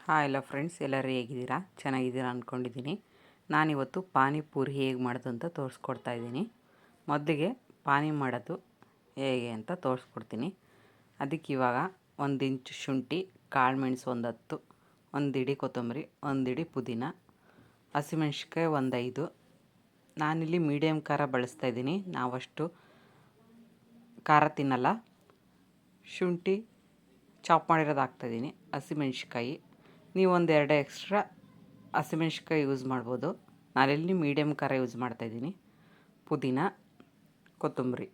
Hi ಎಲ್ಲ friends, ಎಲ್ಲರೂ ಹೇಗಿದ್ದೀರಾ? ಚೆನ್ನಾಗಿದ್ದೀರಾ ಅಂದ್ಕೊಂಡಿದ್ದೀನಿ. ನಾನಿವತ್ತು ಪಾನಿಪೂರಿ ಹೇಗೆ ಮಾಡೋದು ಅಂತ ತೋರಿಸ್ಕೊಡ್ತಾ ಇದ್ದೀನಿ. ಮೊದಲಿಗೆ ಪಾನಿ ಮಾಡೋದು ಹೇಗೆ ಅಂತ ತೋರಿಸ್ಕೊಡ್ತೀನಿ. ಅದಕ್ಕೆ ಇವಾಗ 1 ಇಂಚು ಶುಂಠಿ, ಕಾಳು ಮೆಣಸು 10, 1 ಹಿಡಿ ಕೊತ್ತಂಬರಿ, 1 ಹಿಡಿ ಪುದೀನ, ಹಸಿಮೆಣ್ಸಿನ್ಕಾಯಿ 5. ನಾನಿಲ್ಲಿ ಮೀಡಿಯಮ್ ಖಾರ ಬಳಸ್ತಾಯಿದ್ದೀನಿ, ನಾವಷ್ಟು ಖಾರ ತಿನ್ನಲ್ಲ. ಶುಂಠಿ ಚಾಪ್ ಮಾಡಿರೋದು ಹಾಕ್ತಾಯಿದ್ದೀನಿ. ಹಸಿಮೆಣ್ಸಿನ್ಕಾಯಿ ನೀವು 1-2 ಎಕ್ಸ್ಟ್ರಾ ಹಸಿಮೆಣ್ಸಿನ್ಕಾಯಿ ಯೂಸ್ ಮಾಡ್ಬೋದು. ನಾನಿಲ್ಲಿ ಮೀಡಿಯಮ್ ಖಾರ ಯೂಸ್ ಮಾಡ್ತಾಯಿದ್ದೀನಿ. ಪುದೀನ, ಕೊತ್ತಂಬರಿ.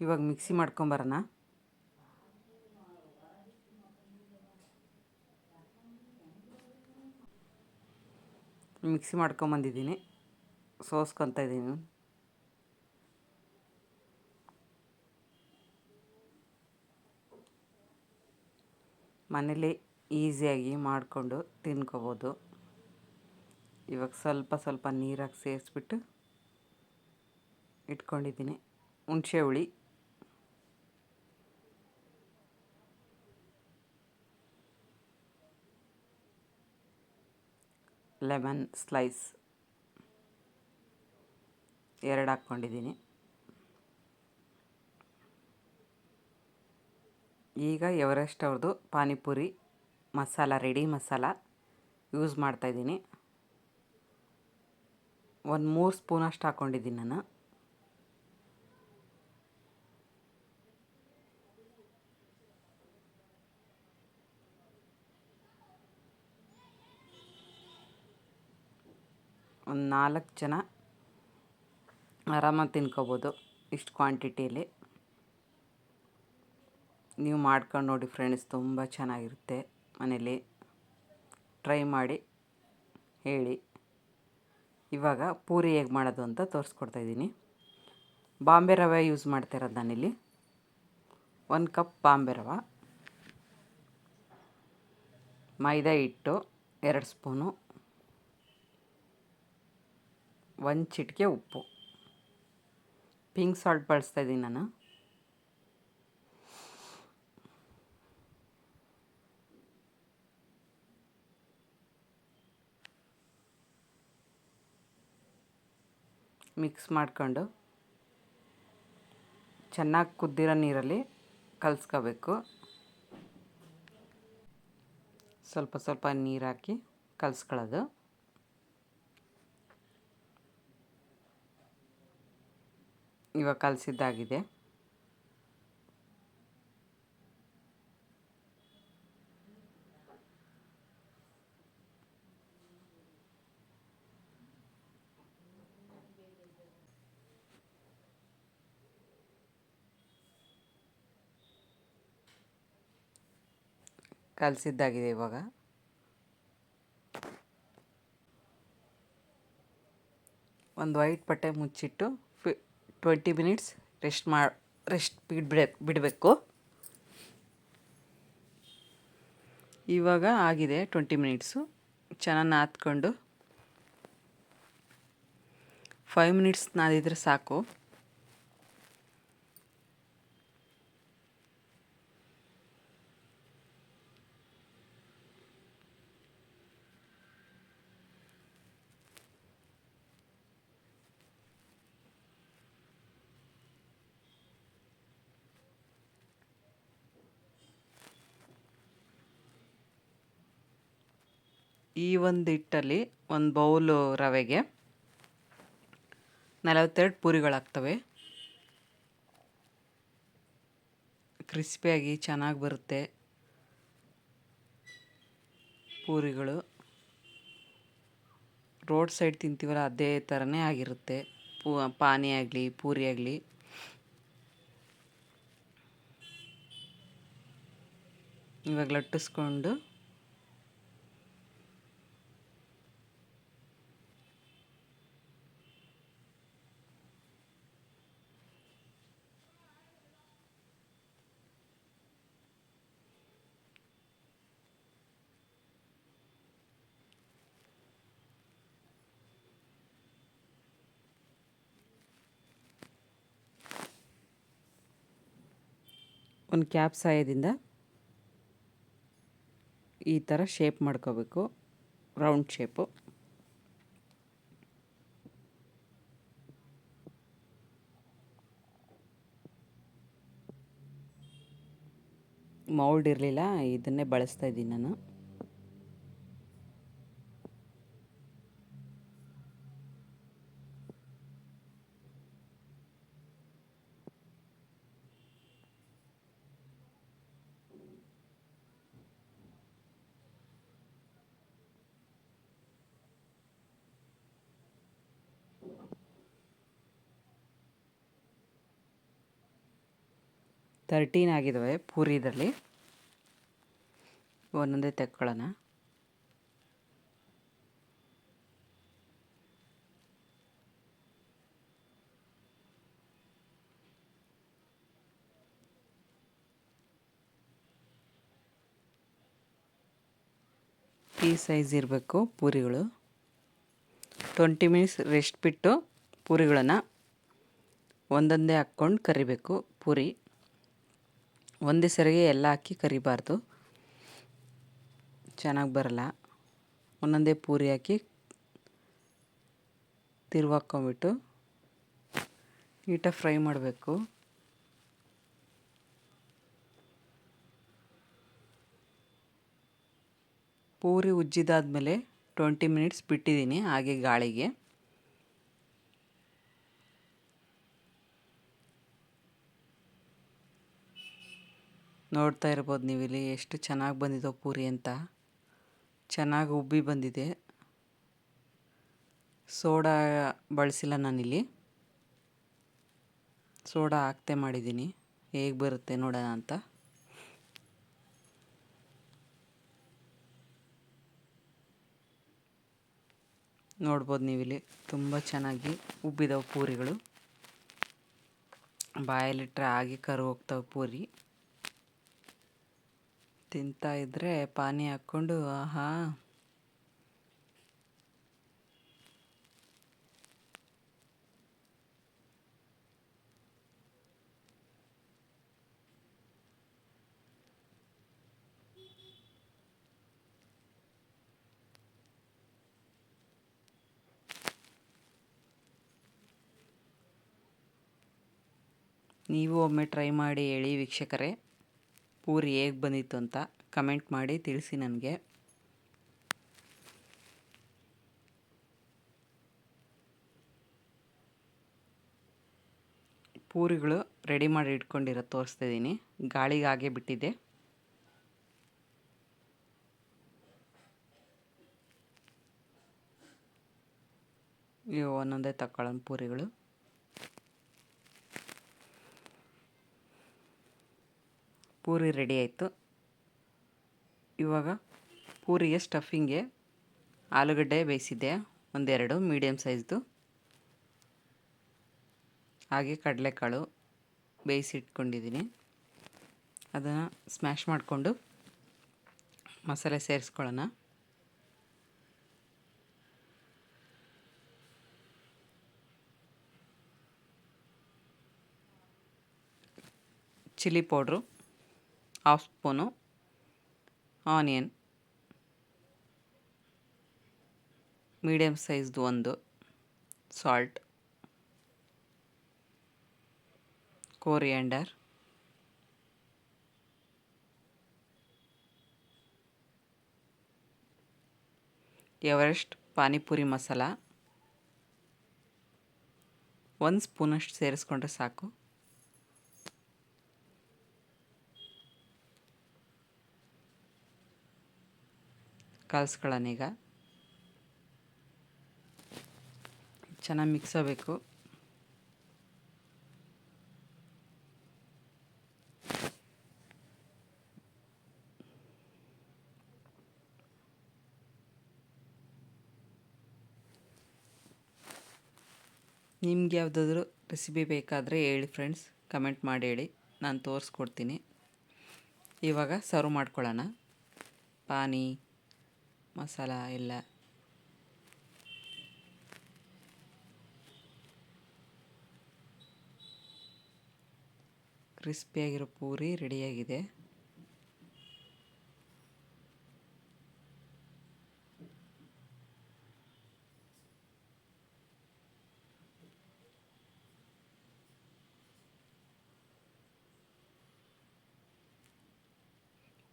ಇವಾಗ ಮಿಕ್ಸಿ ಮಾಡ್ಕೊಂಬರೋಣ. ಮಿಕ್ಸಿ ಮಾಡ್ಕೊಂಬಂದಿದ್ದೀನಿ, ಸೋಸ್ಕೊತಾ ಇದ್ದೀನಿ. ಮನೇಲಿ ಈಸಿಯಾಗಿ ಮಾಡಿಕೊಂಡು ತಿನ್ಕೋಬೋದು. ಇವಾಗ ಸ್ವಲ್ಪ ನೀರಾಗಿ ಸೇರಿಸ್ಬಿಟ್ಟು ಇಟ್ಕೊಂಡಿದ್ದೀನಿ. ಹುಣಸೆ ಹುಳಿ, ಲೆಮನ್ ಸ್ಲೈಸ್ 2 ಹಾಕ್ಕೊಂಡಿದ್ದೀನಿ. ಈಗ ಎವರೆಸ್ಟ್ ಅವ್ರದ್ದು ಪಾನಿಪುರಿ ಮಸಾಲ, ರೆಡಿ ಮಸಾಲ ಯೂಸ್ ಮಾಡ್ತಾಯಿದ್ದೀನಿ. 3 ಸ್ಪೂನಷ್ಟು ಹಾಕ್ಕೊಂಡಿದ್ದೀನಿ ನಾನು. ಒಂದು 4 ಜನ ಆರಾಮಾಗಿ ತಿನ್ಕೋಬೋದು ಇಷ್ಟು ಕ್ವಾಂಟಿಟಿಯಲ್ಲಿ. ನೀವು ಮಾಡ್ಕೊಂಡು ನೋಡಿ ಫ್ರೆಂಡ್ಸ್, ತುಂಬ ಚೆನ್ನಾಗಿರುತ್ತೆ. ಮನೇಲಿ ಟ್ರೈ ಮಾಡಿ ಹೇಳಿ. ಇವಾಗ ಪೂರಿ ಹೇಗೆ ಮಾಡೋದು ಅಂತ ತೋರಿಸ್ಕೊಡ್ತಾಯಿದ್ದೀನಿ. ಬಾಂಬೆ ರವೆ ಯೂಸ್ ಮಾಡ್ತಿರೋದು ನಾನಿಲ್ಲಿ. 1 ಕಪ್ ಬಾಂಬೆ ರವೆ, ಮೈದಾ ಹಿಟ್ಟು 2 ಸ್ಪೂನು, 1 ಚಿಟಿಕೆ ಉಪ್ಪು, ಪಿಂಕ್ ಸಾಲ್ಟ್ ಬಳಸ್ತಾಯಿದ್ದೀನಿ ನಾನು. ಮಿಕ್ಸ್ ಮಾಡ್ಕೊಂಡು ಚೆನ್ನಾಗಿ ಕುದ್ದಿರೋ ನೀರಲ್ಲಿ ಕಲಿಸ್ಕೋಬೇಕು. ಸ್ವಲ್ಪ ನೀರು ಹಾಕಿ ಕಲಿಸ್ಕೊಳ್ಳೋದು. ಇವಾಗ ಕಲಸಿದ್ದಾಗಿದೆ. ಇವಾಗ ಒಂದು ವೈಟ್ ಬಟ್ಟೆ ಮುಚ್ಚಿಟ್ಟು 20 ಮಿನಿಟ್ಸ್ ರೆಸ್ಟ್ ಬಿಡಬೇಕು. ಇವಾಗ ಆಗಿದೆ 20 ಮಿನಿಟ್ಸು. ಚೆನ್ನಾಗಿ ನಾದ್ಕೊಂಡು 5 ಮಿನಿಟ್ಸ್ ನಾದಿದ್ರೆ ಸಾಕು. ಈ ಒಂದು ಹಿಟ್ಟಲ್ಲಿ 1 ಬೌಲು ರವೆಗೆ 42 ಪೂರಿಗಳಾಗ್ತವೆ. ಕ್ರಿಸ್ಪಿಯಾಗಿ ಚೆನ್ನಾಗಿ ಬರುತ್ತೆ ಪೂರಿಗಳು. ರೋಡ್ ಸೈಡ್ ತಿಂತೀವಲ್ಲ ಅದೇ ಥರನೇ ಆಗಿರುತ್ತೆ. ಪಾನಿ ಆಗಲಿ ಪೂರಿ ಆಗಲಿ. ಇವಾಗ ಲಟ್ಟಿಸ್ಕೊಂಡು ಒಂದು ಕ್ಯಾಪ್ ಸಹಾಯದಿಂದ ಈ ಥರ ಶೇಪ್ ಮಾಡ್ಕೋಬೇಕು, ರೌಂಡ್ ಶೇಪು. ಮೌಲ್ಡ್ ಇರಲಿಲ್ಲ, ಇದನ್ನೇ ಬಳಸ್ತಾ ಇದ್ದೀನಿ ನಾನು. ತರ್ಟೀನ್ ಆಗಿದ್ದಾವೆ ಪೂರಿ ಇದರಲ್ಲಿ. ಒಂದೊಂದೇ ತೆಕ್ಕೊಳ್ಳೋಣ. ಈ ಸೈಜ್ ಇರಬೇಕು ಪೂರಿಗಳು. 20 ಮಿನಿಟ್ಸ್ ರೆಸ್ಟ್ ಬಿಟ್ಟು ಪೂರಿಗಳನ್ನು ಒಂದೊಂದೇ ಹಾಕ್ಕೊಂಡು ಕರಿಬೇಕು. ಪೂರಿ ಒಂದೇ ಸರಿಗೆ ಎಲ್ಲ ಹಾಕಿ ಕರಿಬಾರ್ದು, ಚೆನ್ನಾಗಿ ಬರಲ್ಲ. ಒಂದೊಂದೇ ಪೂರಿ ಹಾಕಿ ತಿರುವಾಕ್ಕೊಂಬಿಟ್ಟು ನೀಟಾಗಿ ಫ್ರೈ ಮಾಡಬೇಕು. ಪೂರಿ ಉಜ್ಜಿದಾದ್ಮೇಲೆ 20 ಮಿನಿಟ್ಸ್ ಬಿಟ್ಟಿದ್ದೀನಿ ಹಾಗೆ ಗಾಳಿಗೆ. ನೋಡ್ತಾ ಇರ್ಬೋದು ನೀವಿಲ್ಲಿ ಎಷ್ಟು ಚೆನ್ನಾಗಿ ಬಂದಿದೆ ಪೂರಿ ಅಂತ. ಚೆನ್ನಾಗಿ ಉಬ್ಬಿ ಬಂದಿದೆ. ಸೋಡಾ ಬಳಸಿಲ್ಲ ನಾನಿಲ್ಲಿ, ಸೋಡಾ ಹಾಕ್ತೆ ಮಾಡಿದ್ದೀನಿ. ಹೇಗೆ ಬರುತ್ತೆ ನೋಡೋಣ ಅಂತ. ನೋಡ್ಬೋದು ನೀವಿಲ್ಲಿ ತುಂಬ ಚೆನ್ನಾಗಿ ಉಬ್ಬಿದವು ಪೂರಿಗಳು. ಬಾಯಲ್ಲಿಟ್ಟರೆ ಆಗಿ ಕರು ಹೋಗ್ತಾವೆ ಪೂರಿ. ತಿಂತಾ ಇದ್ದರೆ ಪಾನಿ ಹಾಕ್ಕೊಂಡು ಆಹಾ. ನೀವು ಒಮ್ಮೆ ಟ್ರೈ ಮಾಡಿ ಹೇಳಿ ವೀಕ್ಷಕರೇ, ಪೂರಿ ಹೇಗೆ ಬಂದಿತ್ತು ಅಂತ ಕಮೆಂಟ್ ಮಾಡಿ ತಿಳಿಸಿ ನನಗೆ. ಪೂರಿಗಳು ರೆಡಿ ಮಾಡಿ ಇಟ್ಕೊಂಡಿರೋ ತೋರಿಸ್ತಾ ಇದ್ದೀನಿ. ಗಾಳಿಗೆ ಹಾಗೆ ಬಿಟ್ಟಿದ್ದೆ. ಇವು ಒಂದೊಂದೇ ತಗೊಳ್ಳೋಣ ಪೂರಿಗಳು. ಪೂರಿ ರೆಡಿ ಆಯಿತು. ಇವಾಗ ಪೂರಿಗೆ ಸ್ಟಫಿಂಗ್ಗೆ ಆಲೂಗಡ್ಡೆ ಬೇಯಿಸಿದ್ದೆ ಒಂದೆರಡು ಮೀಡಿಯಮ್ ಸೈಜ್ದು, ಹಾಗೆ ಕಡಲೆಕಾಳು ಬೇಯಿಸಿಟ್ಕೊಂಡಿದ್ದೀನಿ. ಅದನ್ನು ಸ್ಮ್ಯಾಶ್ ಮಾಡಿಕೊಂಡು ಮಸಾಲೆ ಸೇರಿಸ್ಕೊಳ್ಳೋಣ. Chilli powder 1/2 spoon, onion medium ಸೈಜ್ದು ಒಂದು, salt, coriander, Everest panipuri masala 1 ಸ್ಪೂನಷ್ಟು ಸೇರಿಸ್ಕೊಂಡ್ರೆ ಸಾಕು. ಕಲಿಸ್ಕೊಳ್ಳೋಣ. ಈಗ ಚೆನ್ನಾಗಿ ಮಿಕ್ಸ್ ಆಗಬೇಕು. ನಿಮ್ಗೆ ಯಾವುದಾದ್ರೂ ರೆಸಿಪಿ ಬೇಕಾದರೆ ಹೇಳಿ ಫ್ರೆಂಡ್ಸ್, ಕಮೆಂಟ್ ಮಾಡಿ ಹೇಳಿ, ನಾನು ತೋರಿಸ್ಕೊಡ್ತೀನಿ. ಇವಾಗ ಸರ್ವ್ ಮಾಡ್ಕೊಳ್ಳೋಣ. ಪಾನಿ ಮಸಾಲ ಎಲ್ಲ ಕ್ರಿಸ್ಪಿಯಾಗಿರೋ ಪೂರಿ ರೆಡಿಯಾಗಿದೆ.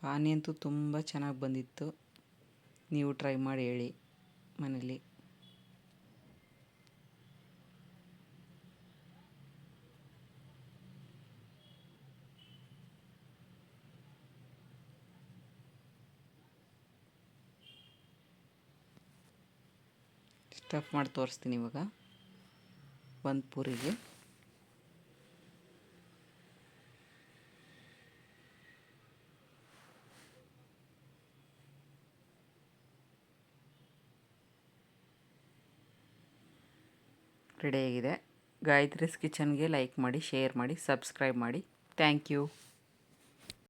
ಪಾನಿ ಅಂತೂ ತುಂಬ ಚೆನ್ನಾಗಿ ಬಂದಿತ್ತು. ನೀವು ಟ್ರೈ ಮಾಡಿ ಹೇಳಿ ಮನೇಲಿ. ಸ್ಟಫ್ ಮಾಡಿ ತೋರಿಸ್ತೀನಿ ಇವಾಗ. ಒಂದು ಪೂರಿಗೆ ರೆಡಿಯಾಗಿದೆ. ಗಾಯತ್ರೀಸ್ ಕಿಚನ್ಗೆ ಲೈಕ್ ಮಾಡಿ, ಶೇರ್ ಮಾಡಿ, ಸಬ್ಸ್ಕ್ರೈಬ್ ಮಾಡಿ. Thank you.